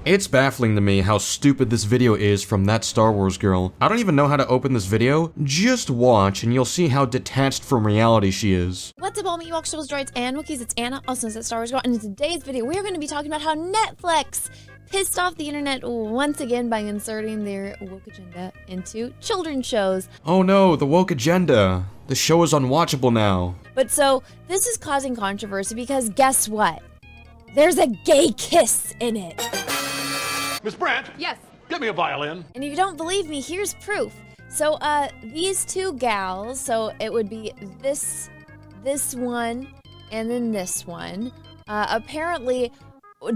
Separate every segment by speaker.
Speaker 1: It's baffling to me how stupid this video is from that Star Wars girl. I don't even know how to open this video. Just watch and you'll see how detached from reality she is.
Speaker 2: What's up, all me Walks, Droids, and Wookiees? It's Anna, also known as Star Wars Girl, and in today's video, we're going to be talking about how Netflix pissed off the internet once again by inserting their woke agenda into children's shows.
Speaker 1: Oh no, the woke agenda. The show is unwatchable now.
Speaker 2: But so, this is causing controversy because guess what? There's a gay kiss in it.
Speaker 3: Miss Brandt?
Speaker 4: Yes.
Speaker 3: Get me a violin.
Speaker 2: And if you don't believe me, here's proof. So, these two gals, so it would be this one and then this one, apparently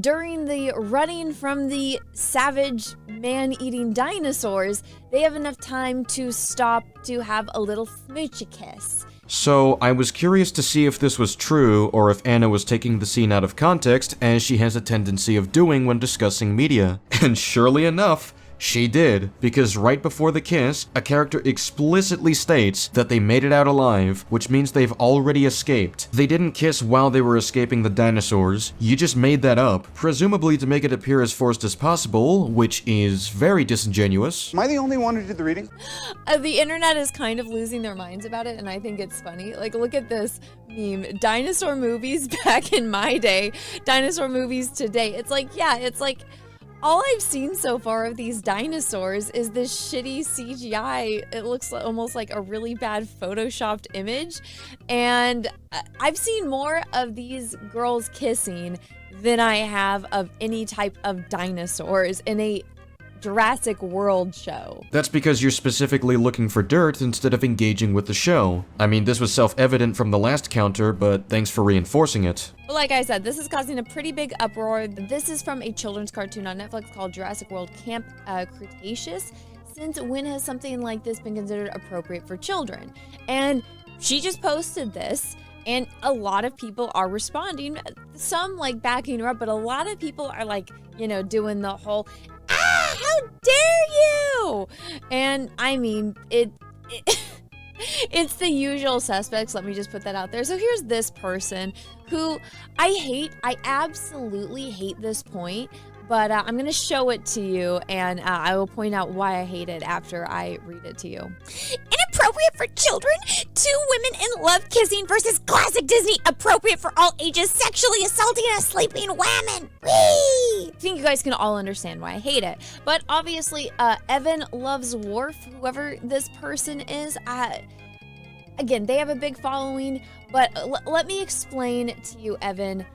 Speaker 2: during the running from the savage man-eating dinosaurs, they have enough time to stop to have a little smoochy kiss.
Speaker 1: So, I was curious to see if this was true, or if Anna was taking the scene out of context, as she has a tendency of doing when discussing media. And surely enough, she did, because right before the kiss, a character explicitly states that they made it out alive, which means they've already escaped. They didn't kiss while they were escaping the dinosaurs, you just made that up, presumably to make it appear as forced as possible, which is very disingenuous.
Speaker 5: Am I the only one who did the reading?
Speaker 2: The internet is kind of losing their minds about it, and I think it's funny. Like, look at this meme. Dinosaur movies back in my day, dinosaur movies today. It's like, yeah, it's like, all I've seen so far of these dinosaurs is this shitty CGI. It looks almost like a really bad photoshopped image. And I've seen more of these girls kissing than I have of any type of dinosaurs in a Jurassic World show.
Speaker 1: That's because you're specifically looking for dirt instead of engaging with the show. I mean, this was self-evident from the last counter, but thanks for reinforcing it.
Speaker 2: Like I said, this is causing a pretty big uproar. This is from a children's cartoon on Netflix called Jurassic World Camp Cretaceous. Since when has something like this been considered appropriate for children? And she just posted this, and a lot of people are responding. Some like backing her up, but a lot of people are like, you know, doing the whole, ah, how dare you? And I mean, it's the usual suspects. Let me just put that out there. So here's this person who I absolutely hate this point, but I'm going to show it to you, and I will point out why I hate it after I read it to you. Inappropriate for children, two women in love kissing versus classic Disney appropriate for all ages, sexually assaulting a sleeping woman. Whee! I think you guys can all understand why I hate it. But obviously, Evan loves Worf, whoever this person is. Again, they have a big following, but let me explain to you, Evan,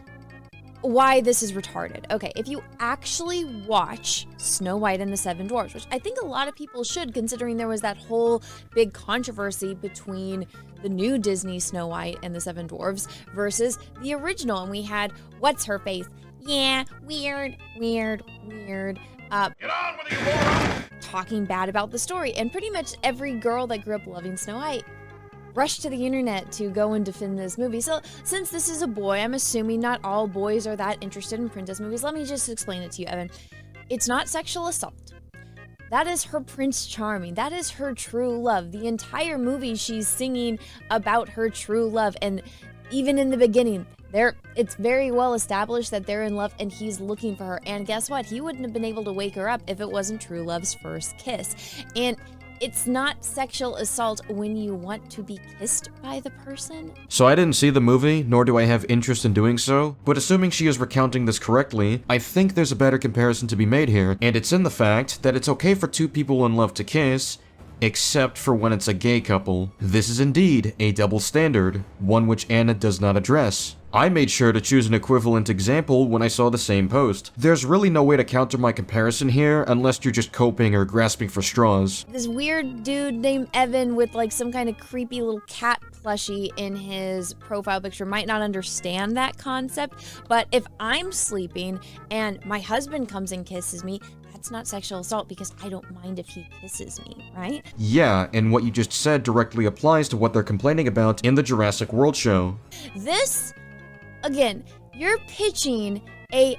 Speaker 2: why this is retarded. Okay, if you actually watch Snow White and the Seven Dwarfs, which I think a lot of people should, considering there was that whole big controversy between the new Disney Snow White and the Seven Dwarfs versus the original, and we had what's-her-face, yeah, weird, Get
Speaker 3: on with you, moron!
Speaker 2: talking bad about the story, and pretty much every girl that grew up loving Snow White rushed to the internet to go and defend this movie. So since this is a boy, I'm assuming not all boys are that interested in princess movies. Let me just explain it to you, Evan. It's not sexual assault. That is her Prince Charming. That is her true love. The entire movie, she's singing about her true love. And even in the beginning, it's very well established that they're in love and he's looking for her. And guess what? He wouldn't have been able to wake her up if it wasn't true love's first kiss. And it's not sexual assault when you want to be kissed by the person.
Speaker 1: So I didn't see the movie, nor do I have interest in doing so, but assuming she is recounting this correctly, I think there's a better comparison to be made here, and it's in the fact that it's okay for two people in love to kiss, except for when it's a gay couple. This is indeed a double standard, one which Anna does not address. I made sure to choose an equivalent example when I saw the same post. There's really no way to counter my comparison here unless you're just coping or grasping for straws.
Speaker 2: This weird dude named Evan with like some kind of creepy little cat plushie in his profile picture might not understand that concept, but if I'm sleeping and my husband comes and kisses me, that's not sexual assault because I don't mind if he kisses me, right?
Speaker 1: Yeah, and what you just said directly applies to what they're complaining about in the Jurassic World show.
Speaker 2: This, again, you're pitching a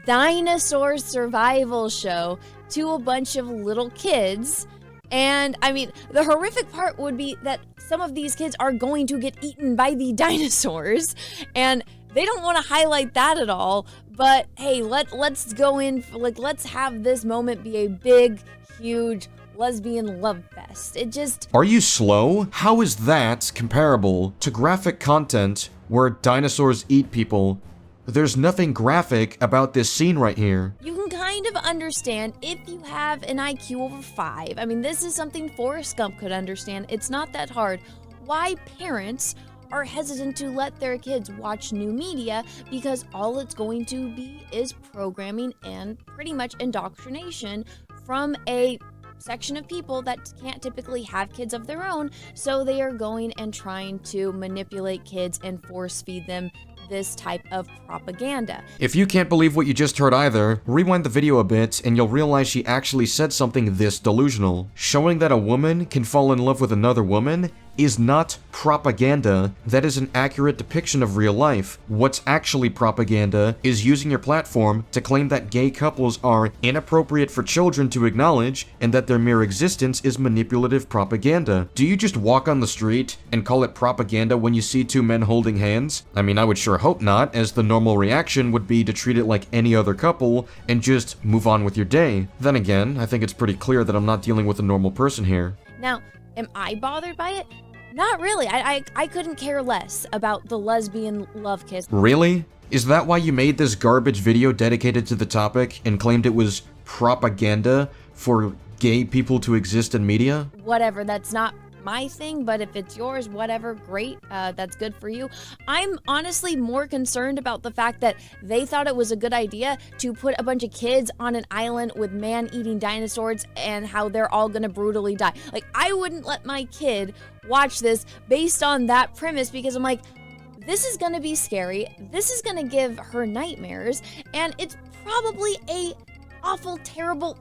Speaker 2: dinosaur survival show to a bunch of little kids, and I mean, the horrific part would be that some of these kids are going to get eaten by the dinosaurs, and they don't want to highlight that at all. But hey, let's go in, like, let's have this moment be a big, huge lesbian love fest. It just...
Speaker 1: Are you slow? How is that comparable to graphic content where dinosaurs eat people? There's nothing graphic about this scene right here.
Speaker 2: You can kind of understand if you have an IQ over 5. I mean, this is something Forrest Gump could understand. It's not that hard. Why parents are hesitant to let their kids watch new media, because all it's going to be is programming and pretty much indoctrination from a section of people that can't typically have kids of their own, so they are going and trying to manipulate kids and force feed them this type of propaganda.
Speaker 1: If you can't believe what you just heard either, rewind the video a bit and you'll realize she actually said something this delusional. Showing that a woman can fall in love with another woman is not propaganda. That is an accurate depiction of real life. What's actually propaganda is using your platform to claim that gay couples are inappropriate for children to acknowledge and that their mere existence is manipulative propaganda. Do you just walk on the street and call it propaganda when you see two men holding hands? I mean, I would sure hope not, as the normal reaction would be to treat it like any other couple and just move on with your day. Then again, I think it's pretty clear that I'm not dealing with a normal person here.
Speaker 2: Now, am I bothered by it? Not really. I couldn't care less about the lesbian love kiss.
Speaker 1: Really? Is that why you made this garbage video dedicated to the topic and claimed it was propaganda for gay people to exist in media?
Speaker 2: Whatever, that's not my thing, but if it's yours, whatever, great, that's good for you. I'm honestly more concerned about the fact that they thought it was a good idea to put a bunch of kids on an island with man-eating dinosaurs and how they're all gonna brutally die. Like, I wouldn't let my kid watch this based on that premise, because I'm like, this is gonna be scary, this is gonna give her nightmares, and it's probably a awful, terrible,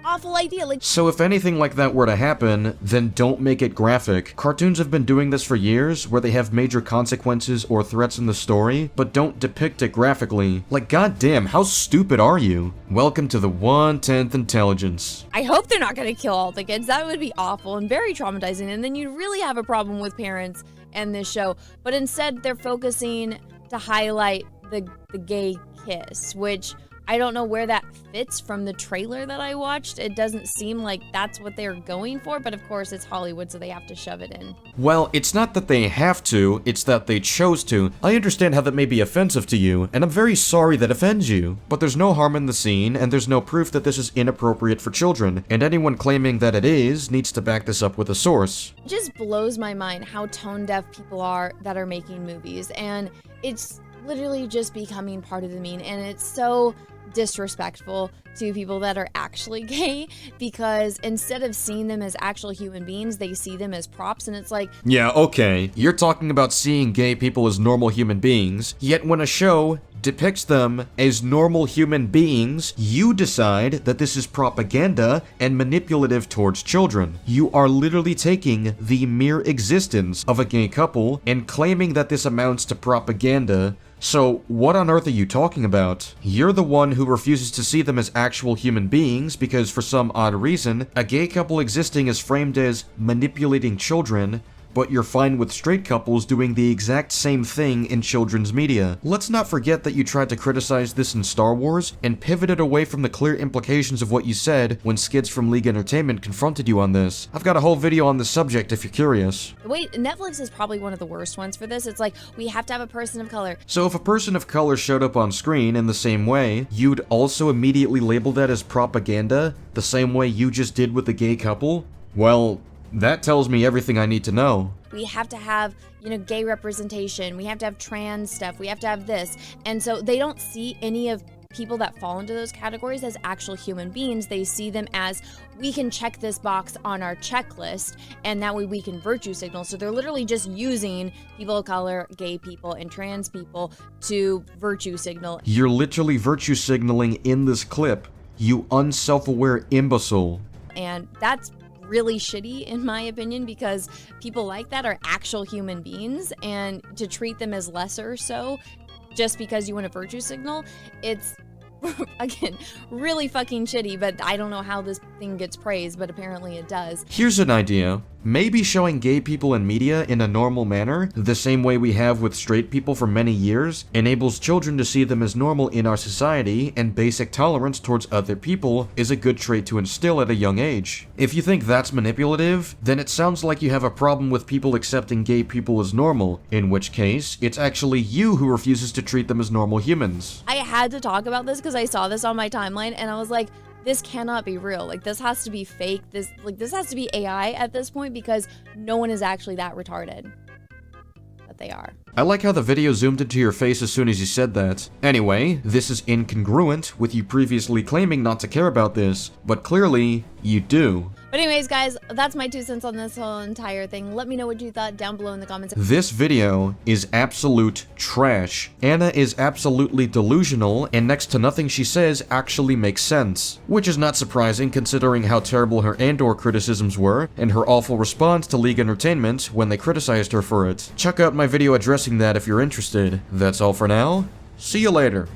Speaker 2: awful idea. Like,
Speaker 1: so if anything like that were to happen, then don't make it graphic. Cartoons have been doing this for years, where they have major consequences or threats in the story, but don't depict it graphically. Like, goddamn, how stupid are you? Welcome to the 1/10th intelligence.
Speaker 2: I hope they're not gonna kill all the kids. That would be awful and very traumatizing, and then you'd really have a problem with parents and this show. But instead, they're focusing to highlight the gay kiss, which I don't know where that fits from the trailer that I watched. It doesn't seem like that's what they're going for, but of course it's Hollywood, so they have to shove it in.
Speaker 1: Well, it's not that they have to, it's that they chose to. I understand how that may be offensive to you, and I'm very sorry that offends you. But there's no harm in the scene, and there's no proof that this is inappropriate for children, and anyone claiming that it is needs to back this up with a source.
Speaker 2: It just blows my mind how tone-deaf people are that are making movies, and it's literally just becoming part of the meme, and it's so disrespectful to people that are actually gay, because instead of seeing them as actual human beings, they see them as props, and it's like,
Speaker 1: yeah, okay, you're talking about seeing gay people as normal human beings, yet when a show depicts them as normal human beings, you decide that this is propaganda and manipulative towards children. You are literally taking the mere existence of a gay couple and claiming that this amounts to propaganda. So, what on earth are you talking about? You're the one who refuses to see them as actual human beings because, for some odd reason, a gay couple existing is framed as manipulating children, but you're fine with straight couples doing the exact same thing in children's media. Let's not forget that you tried to criticize this in Star Wars and pivoted away from the clear implications of what you said when skids from League Entertainment confronted you on this. I've got a whole video on this subject if you're curious.
Speaker 2: wait, Netflix is probably one of the worst ones for this. It's like, we have to have a person of color.
Speaker 1: So if a person of color showed up on screen in the same way, you'd also immediately label that as propaganda, the same way you just did with the gay couple? Well, that tells me everything I need to know.
Speaker 2: We have to have, gay representation. We have to have trans stuff. We have to have this. And so they don't see any of people that fall into those categories as actual human beings. They see them as, we can check this box on our checklist, and that way we can virtue signal. So they're literally just using people of color, gay people, and trans people to virtue signal.
Speaker 1: You're literally virtue signaling in this clip, you unself-aware imbecile.
Speaker 2: And that's really shitty in my opinion, because people like that are actual human beings, and to treat them as lesser so just because you want a virtue signal, it's again really fucking shitty. But I don't know how this thing gets praised, but apparently it does.
Speaker 1: Here's an idea. Maybe showing gay people in media in a normal manner, the same way we have with straight people for many years, enables children to see them as normal in our society, and basic tolerance towards other people is a good trait to instill at a young age. If you think that's manipulative, then it sounds like you have a problem with people accepting gay people as normal, in which case, it's actually you who refuses to treat them as normal humans.
Speaker 2: I had to talk about this because I saw this on my timeline and I was like, this cannot be real. Like, this has to be fake. This has to be AI at this point because no one is actually that retarded. But they are.
Speaker 1: I like how the video zoomed into your face as soon as you said that. Anyway, this is incongruent with you previously claiming not to care about this, but clearly, you do.
Speaker 2: But anyways, guys, that's my 2 cents on this whole entire thing. Let me know what you thought down below in the comments.
Speaker 1: This video is absolute trash. Anna is absolutely delusional, and next to nothing she says actually makes sense. Which is not surprising considering how terrible her Andor criticisms were, and her awful response to League Entertainment when they criticized her for it. Check out my video addressing that if you're interested. That's all for now. See you later.